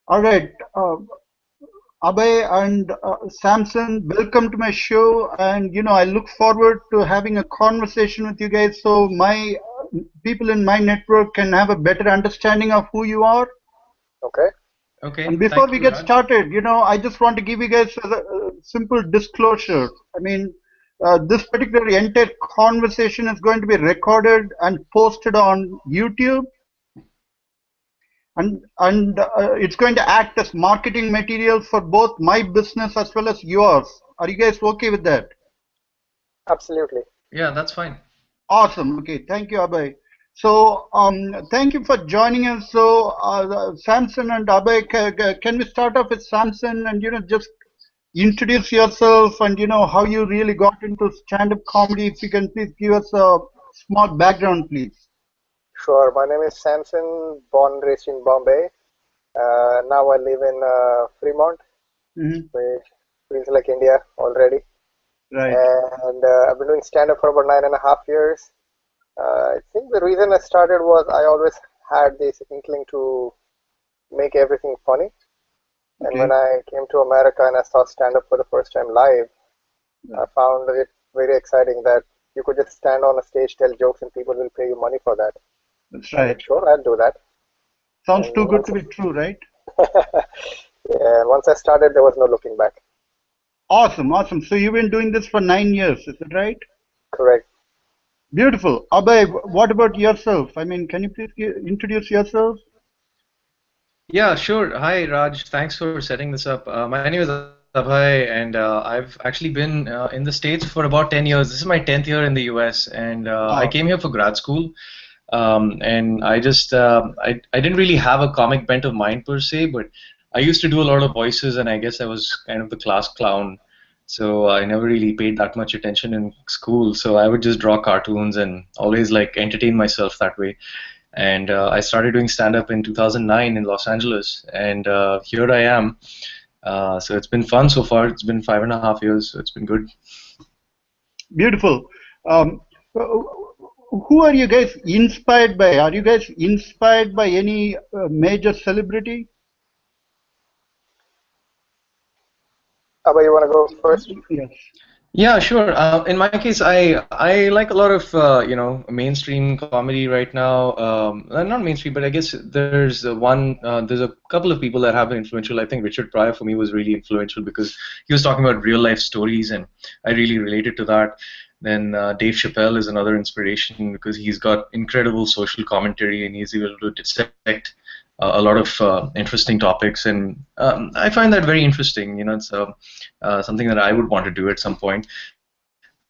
All right, Abhay and Samson, welcome to my show. And I look forward to having a conversation with you guys so my people in my network can have a better understanding of who you are. Okay. And Okay, before thank we you, get Raj. started, I just want to give you guys a simple disclosure. I mean, this particular entire conversation is going to be recorded and posted on YouTube, and it's going to act as marketing material for both my business as well as yours. Are you guys okay with that? Absolutely. Yeah, that's fine. Awesome. Okay. Thank you, Abhay. So, thank you for joining us. So, Samson and Abhay, can we start off with Samson and just introduce yourself and how you really got into stand-up comedy? If you can please give us a small background, please. Sure. My name is Samson, born and raised in Bombay. Now I live in Fremont, Hmm. which feels like India already. Right. And I've been doing stand-up for about 9.5 years. I think the reason I started was I always had this inkling to make everything funny. And when Okay. I came to America and I saw stand-up for the first time live, I found it very exciting that you could just stand on a stage, tell jokes, and people will pay you money for that. That's I said, right. sure, I'll do that. Sounds And too good once, to be true, right? yeah, and once I started, there was no looking back. Awesome, awesome. So you've been doing this for 9 years, is that right? Correct. Beautiful. Abhay, what about yourself? I mean, can you please introduce yourself? Yeah, sure. Hi, Raj. Thanks for setting this up. My name is Abhay, and I've actually been in the States for about 10 years. This is my 10th year in the US, and I came Wow. here for grad school. And I didn't really have a comic bent of mind per se, but I used to do a lot of voices, and I guess I was kind of the class clown. So I never really paid that much attention in school. So I would just draw cartoons and always like entertain myself that way. And I started doing stand up in 2009 in Los Angeles, and here I am. So it's been fun so far. It's been 5.5 years, so it's been good. Beautiful. Um, who are you guys inspired by? Are you guys inspired by any major celebrity? Abba, you want to go first? Yes. Yeah, sure. In my case, I like a lot of mainstream comedy right now. Not mainstream, but I guess there's a couple of people that have been influential. I think Richard Pryor for me was really influential because he was talking about real life stories, and I really related to that. Then Dave Chappelle is another inspiration because he's got incredible social commentary and he's able to dissect a lot of interesting topics, and I find that very interesting. It's something that I would want to do at some point.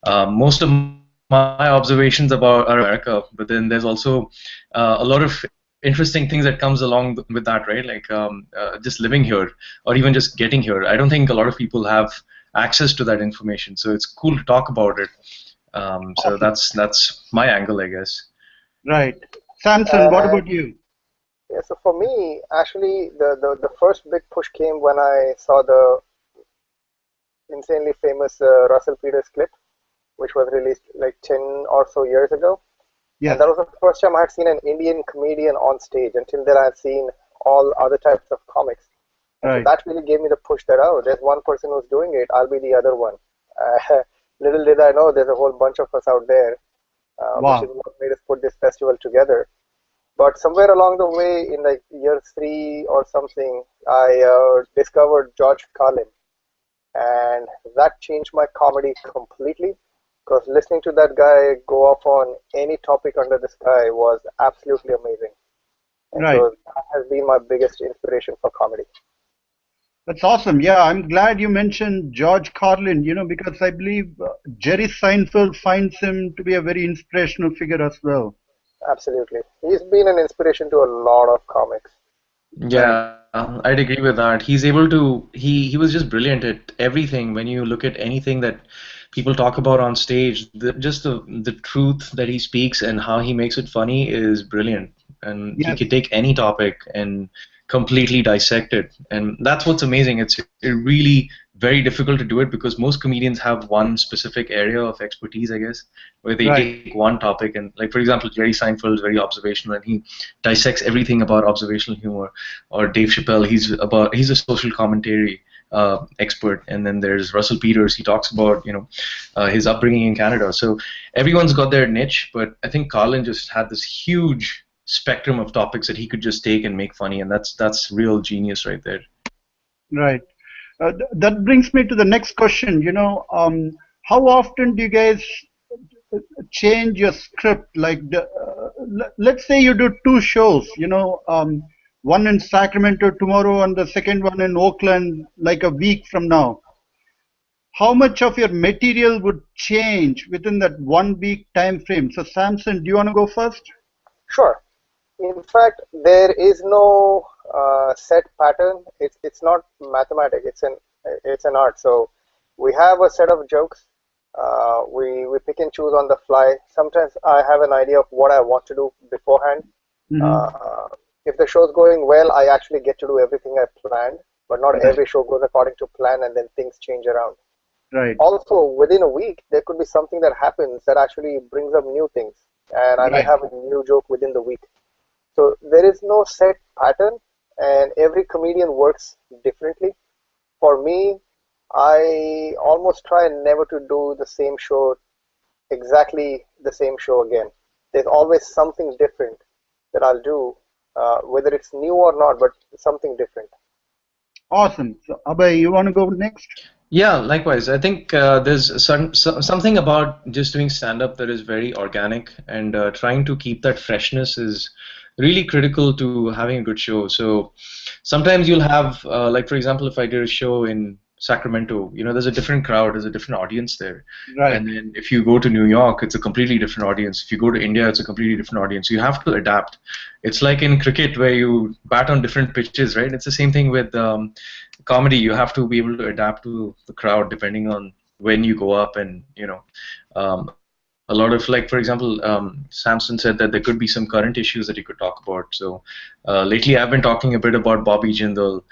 Most of my observations about are America, but then there's also a lot of interesting things that comes along with that, right? Like just living here or even just getting here. I don't think a lot of people have access to that information, so it's cool to talk about it. So Awesome. that's my angle, I guess. Right. Samson, what And about you? yeah, so for me, actually, the first big push came when I saw the insanely famous Russell Peters clip, which was released like 10 or so years ago. And Yes. that was the first time I had seen an Indian comedian on stage. Until then, I had seen all other types of comics. And so Right. that really gave me the push that, oh, there's one person who's doing it, I'll be the other one. Little did I know there's a whole bunch of us out there, which is Wow. what made us put this festival together. But somewhere along the way, in like year three or something, I discovered George Carlin, and that changed my comedy completely. Because listening to that guy go off on any topic under the sky was absolutely amazing. And Right. so that has been my biggest inspiration for comedy. That's awesome. Yeah, I'm glad you mentioned George Carlin, because I believe Jerry Seinfeld finds him to be a very inspirational figure as well. Absolutely. He's been an inspiration to a lot of comics. Right. Yeah, I'd agree with that. He's able to he was just brilliant at everything. When you look at anything that people talk about on stage, just the truth that he speaks and how he makes it funny is brilliant. And he Yes. could take any topic and completely dissect it. And that's what's amazing. It's really very difficult to do it because most comedians have one specific area of expertise, I guess, where they Right. take one topic and, like, for example, Jerry Seinfeld is very observational and he dissects everything about observational humor. Or Dave Chappelle, he's a social commentary expert. And then there's Russell Peters. He talks about his upbringing in Canada. So everyone's got their niche, but I think Carlin just had this huge spectrum of topics that he could just take and make funny, and that's real genius right there. Right. That brings me to the next question. How often do you guys change your script? Like, let's say you do two shows, one in Sacramento tomorrow and the second one in Oakland like a week from now. How much of your material would change within that 1 week time frame? So, Samson, do you want to go first? Sure. In fact, there is no set pattern. It's not mathematics. It's an art. So we have a set of jokes. We pick and choose on the fly. Sometimes I have an idea of what I want to do beforehand. If the show's going well, I actually get to do everything I planned. But not every show goes according to plan, and then things change around. Right. Also, within a week, there could be something that happens that actually brings up new things, and I may have a new joke within the week. So there is no set pattern, and every comedian works differently. For me, I almost try never to do the same show, exactly the same show again. There's always something different that I'll do, whether it's new or not, but something different. Awesome. So, Abhay, you want to go next? Yeah, likewise. I think there's something about just doing stand-up that is very organic, and trying to keep that freshness is really critical to having a good show. So sometimes you'll have, like, for example, if I did a show in Sacramento, there's a different crowd, there's a different audience there. Right. And then if you go to New York, it's a completely different audience. If you go to India, it's a completely different audience. You have to adapt. It's like in cricket where you bat on different pitches, right? It's the same thing with comedy. You have to be able to adapt to the crowd depending on when you go up, and a lot of, like, for example, Samson said that there could be some current issues that you could talk about. So lately I've been talking a bit about Bobby Jindal,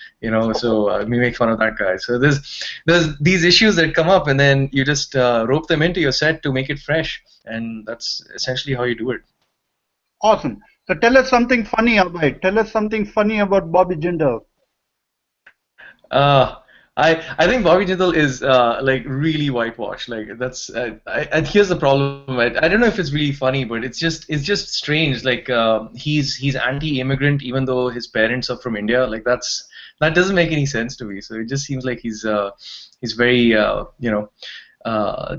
so we make fun of that guy. So there's these issues that come up, and then you just rope them into your set to make it fresh, and that's essentially how you do it. Awesome. So tell us something funny, Abhay. Tell us something funny about Bobby Jindal. I think Bobby Jindal is like really whitewashed. Like, that's here's the problem. I don't know if it's really funny, but it's just strange. Like, he's anti-immigrant even though his parents are from India. Like, that doesn't make any sense to me. So it just seems like he's very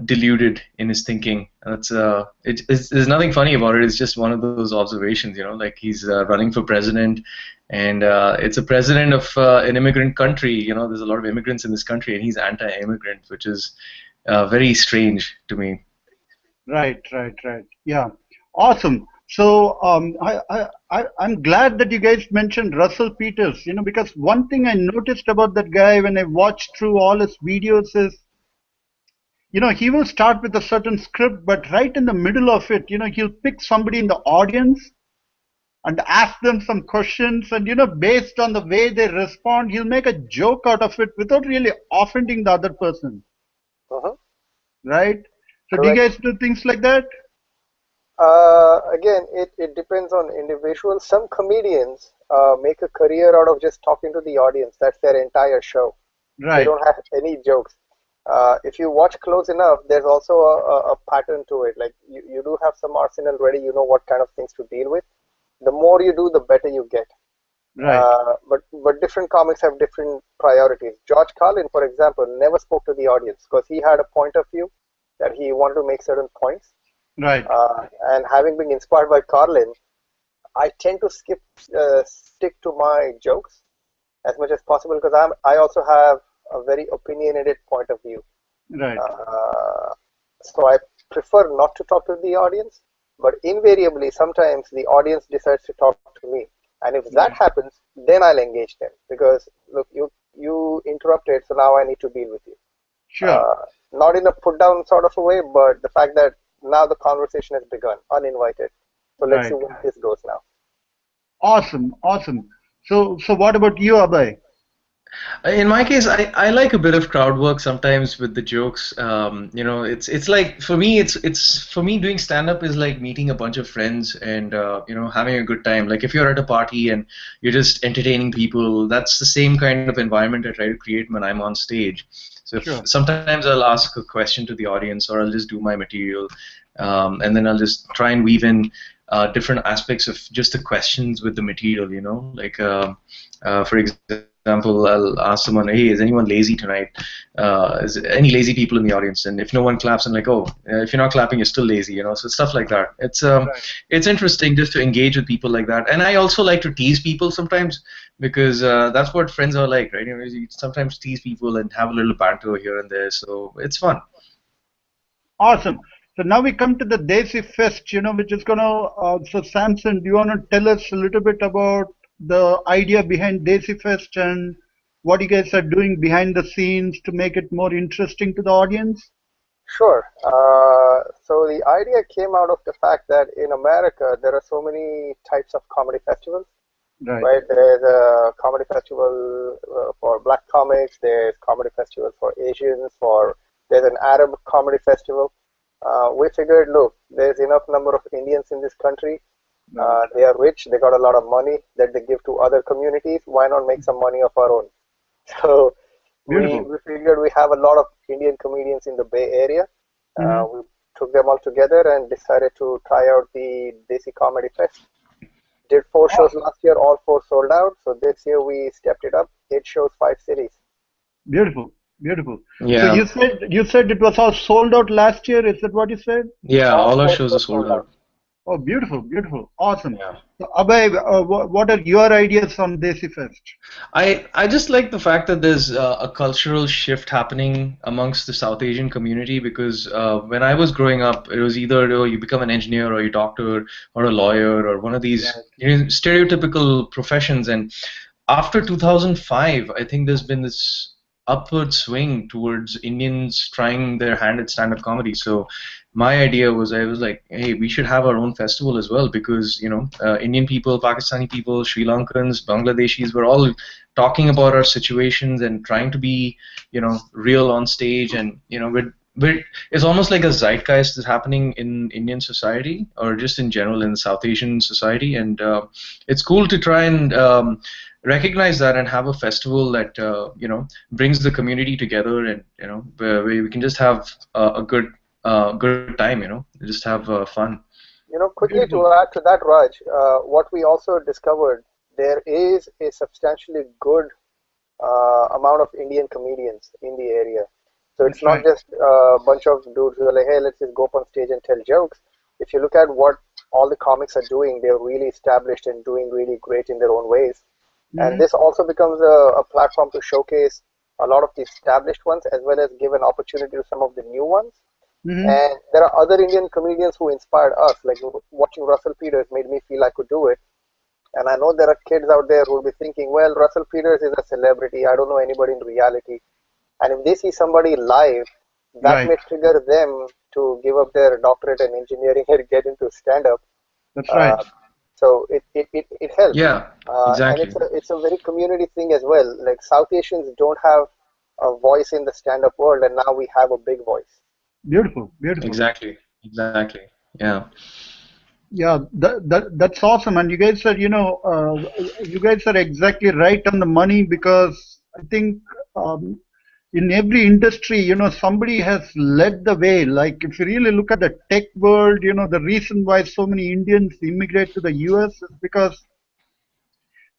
deluded in his thinking. There's nothing funny about it. It's just one of those observations. Like, he's running for president. And it's a president of an immigrant country. There's a lot of immigrants in this country, and he's anti-immigrant, which is very strange to me. Right. Yeah. Awesome. So I'm glad that you guys mentioned Russell Peters, because one thing I noticed about that guy when I watched through all his videos is, he will start with a certain script, but right in the middle of it, he'll pick somebody in the audience and ask them some questions, and based on the way they respond, he'll make a joke out of it without really offending the other person. Right? So Correct. do you guys do things like that? Again, it depends on individuals. Some comedians make a career out of just talking to the audience. That's their entire show. Right. They don't have any jokes. If you watch close enough, there's also a pattern to it. Like, you do have some arsenal ready. You know what kind of things to deal with. The more you do, the better you get. Right. But different comics have different priorities. George Carlin, for example, never spoke to the audience because he had a point of view that he wanted to make certain points. Right. And having been inspired by Carlin, I tend to stick to my jokes as much as possible because I also have a very opinionated point of view. Right. So I prefer not to talk to the audience. But invariably, sometimes the audience decides to talk to me. And if that happens, then I'll engage them. Because, look, you interrupted, so now I need to deal with you. Sure. Not in a put-down sort of a way, but the fact that now the conversation has begun, uninvited. So let's see where this goes now. Awesome. So what about you, Abhay? In my case, I like a bit of crowd work sometimes with the jokes. It's like for me doing stand up is like meeting a bunch of friends and having a good time. Like if you're at a party and you're just entertaining people, that's the same kind of environment I try to create when I'm on stage. So if, Sure. sometimes I'll ask a question to the audience or I'll just do my material, and then I'll just try and weave in different aspects of just the questions with the material. Like for example, I'll ask someone, "Hey, is anyone lazy tonight? Is there any lazy people in the audience?" And if no one claps, I'm like, "Oh, if you're not clapping, you're still lazy." So stuff like that. Right. It's interesting just to engage with people like that. And I also like to tease people sometimes because that's what friends are like, right? You sometimes tease people and have a little banter here and there, so it's fun. Awesome. So now we come to the Desi Fest, which is so Samson, do you want to tell us a little bit about the idea behind Desi Fest and what you guys are doing behind the scenes to make it more interesting to the audience? Sure. So the idea came out of the fact that in America there are so many types of comedy festivals, Right. right? There's a comedy festival for black comics. There's comedy festival for Asians. There's an Arab comedy festival. We figured, look, there's enough number of Indians in this country. Right. They are rich. They got a lot of money that they give to other communities. Why not make some money of our own? So Beautiful. we figured we have a lot of Indian comedians in the Bay Area. Hmm. We took them all together and decided to try out the Desi Comedy Fest. Did 4 shows Awesome. last year, all 4 sold out. So this year we stepped it up, 8 shows, 5 cities. Beautiful. Beautiful. So Yeah, you said it was all sold out last year. Is that what you said? yeah. All All our four shows are shows sold sold out. out. Oh, beautiful, beautiful, awesome. Yeah. So Abhay, what are your ideas on Desi Fest? I just like the fact that there's a cultural shift happening amongst the South Asian community because when I was growing up, it was either you become an engineer or a doctor or a lawyer or one of these Right. stereotypical professions. And after 2005, I think there's been this upward swing towards Indians trying their hand at stand-up comedy. So my idea was I was like, hey, we should have our own festival as well because Indian people, Pakistani people, Sri Lankans, Bangladeshis, we're all talking about our situations and trying to be real on stage, and it's almost like a zeitgeist is happening in Indian society or just in general in South Asian society, and it's cool to try and recognize that and have a festival that brings the community together, and where we can just have a good time, just have fun. Quickly Beautiful. to add to that, Raj, what we also discovered, there is a substantially good amount of Indian comedians in the area. So it's That's not right. just a bunch of dudes who are like, hey, let's just go up on stage and tell jokes. If you look at what all the comics are doing, they're really established and doing really great in their own ways. And Hmm. this also becomes a platform to showcase a lot of the established ones as well as give an opportunity to some of the new ones. Hmm. And there are other Indian comedians who inspired us, like watching Russell Peters made me feel I could do it. And I know there are kids out there who will be thinking, well, Russell Peters is a celebrity. I don't know anybody in reality. And if they see somebody live, that Right. may trigger them to give up their doctorate in engineering and get into stand up. That's right. Uh, so it helps. Yeah, And exactly. it's a very community thing as well. Like South Asians don't have a voice in the stand up world, and now we have a big voice. Beautiful. Beautiful. Exactly. Yeah. Yeah, that's awesome. And you guys are exactly right on the money because I think in every industry, somebody has led the way. Like if you really look at the tech world, the reason why so many Indians immigrate to the US is because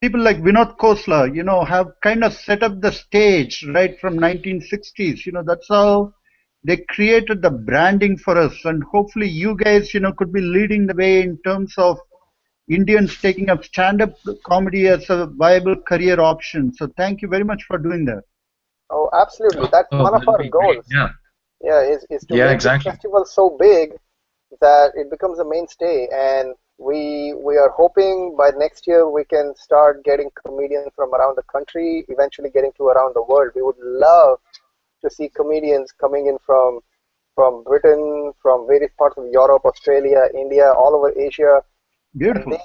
people like Vinod Khosla, have kind of set up the stage right from 1960s. That's how they created the branding for us. And hopefully you guys, could be leading the way in terms of Indians taking up stand-up comedy as a viable career option. So thank you very much for doing that. Oh, absolutely. That's Oh, one of that'd our be great. goals. Yeah. Yeah, is to Yeah, make this exactly. festival so big that it becomes a mainstay. And we are hoping by next year we can start getting comedians from around the country, eventually getting to around the world. We would love to see comedians coming in from Britain, from various parts of Europe, Australia, India, all over Asia, and Beautiful.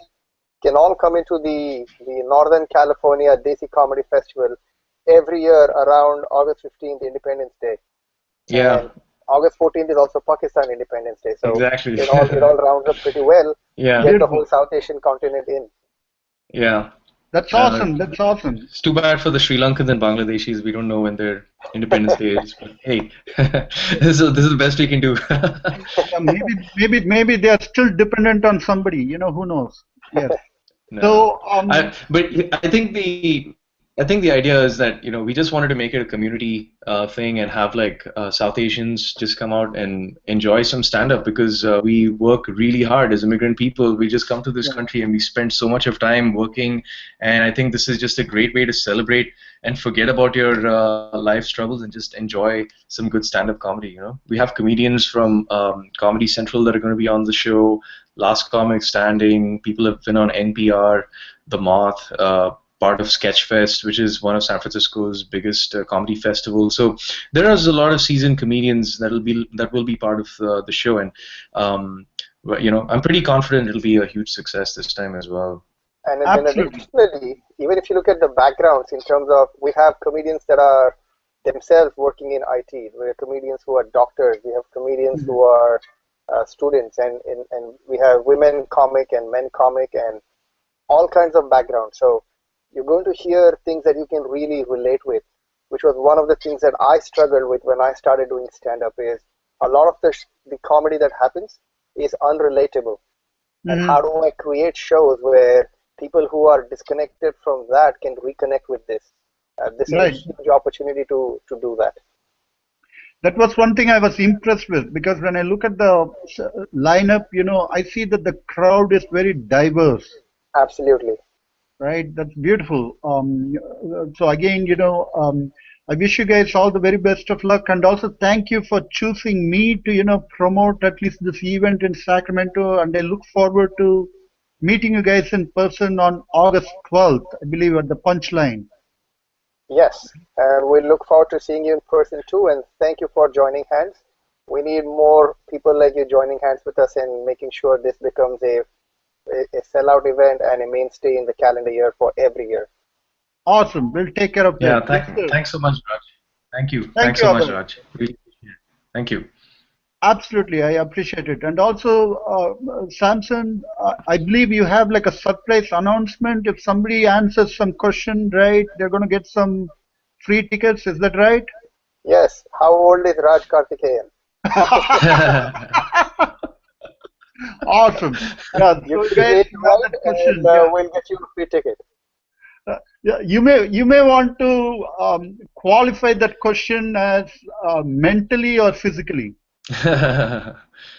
can all come into the Northern California Desi Comedy Festival every year around August 15th, Independence Day. Yeah. And August 14th is also Pakistan Independence Day. So Exactly. it all rounds up pretty well. Yeah. Get the Beautiful. whole South Asian continent in. Yeah. That's awesome. That's awesome. It's too bad for the Sri Lankans and Bangladeshis. We don't know when their Independence Day is. But hey, this is the best we can do. Yeah, maybe they are still dependent on somebody. Who knows? Yes. No. So But I think the idea is that we just wanted to make it a community thing and have like South Asians just come out and enjoy some stand-up because we work really hard as immigrant people. We just come to this country and we spend so much of time working, and I think this is just a great way to celebrate and forget about your life struggles and just enjoy some good stand-up comedy. We have comedians from Comedy Central that are going to be on the show. Last Comic Standing. People have been on NPR, The Moth. Part of Sketchfest, which is one of San Francisco's biggest comedy festivals. So there is a lot of seasoned comedians that will be part of the show, and I'm pretty confident it'll be a huge success this time as well. And then absolutely. additionally, even if you look at the backgrounds in terms of, we have comedians that are themselves working in IT. We have comedians who are doctors. We have comedians who are students, and we have women comic and men comic and all kinds of backgrounds. So you're going to hear things that you can really relate with, which was one of the things that I struggled with when I started doing stand-up. Is a lot of the comedy that happens is unrelatable. And how do I create shows where people who are disconnected from that can reconnect with this? This is a huge opportunity to do that. That was one thing I was impressed with, because when I look at the lineup, I see that the crowd is very diverse. Absolutely. Right, that's beautiful. So again, I wish you guys all the very best of luck, and also thank you for choosing me to, promote at least this event in Sacramento, and I look forward to meeting you guys in person on August 12th, I believe, at the Punchline. Yes, and we look forward to seeing you in person too, and thank you for joining hands. We need more people like you joining hands with us and making sure this becomes a sellout event and a mainstay in the calendar year for every year. Awesome. We'll take care of that. Yeah, thanks so much, Raj. Thank you. Thanks so much, Raj. Really appreciate it. Thank you. Absolutely, I appreciate it. And also, Samson, I believe you have like a surprise announcement. If somebody answers some question right, they're going to get some free tickets. Is that right? Yes. How old is Raj Karthikeyan? Awesome. Yeah, you guys right, that question. And, we'll get you a free ticket. Yeah, you may want to qualify that question as mentally or physically.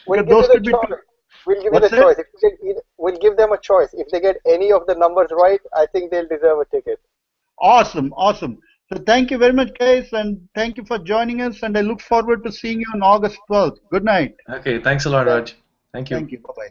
We'll give you the choice. We'll give you the choice. We'll give them a choice. If they get any of the numbers right, I think they'll deserve a ticket. Awesome, awesome. So thank you very much, guys, and thank you for joining us. And I look forward to seeing you on August 12th. Good night. Okay, thanks a lot, Raj. Thank you. Thank you. Bye-bye.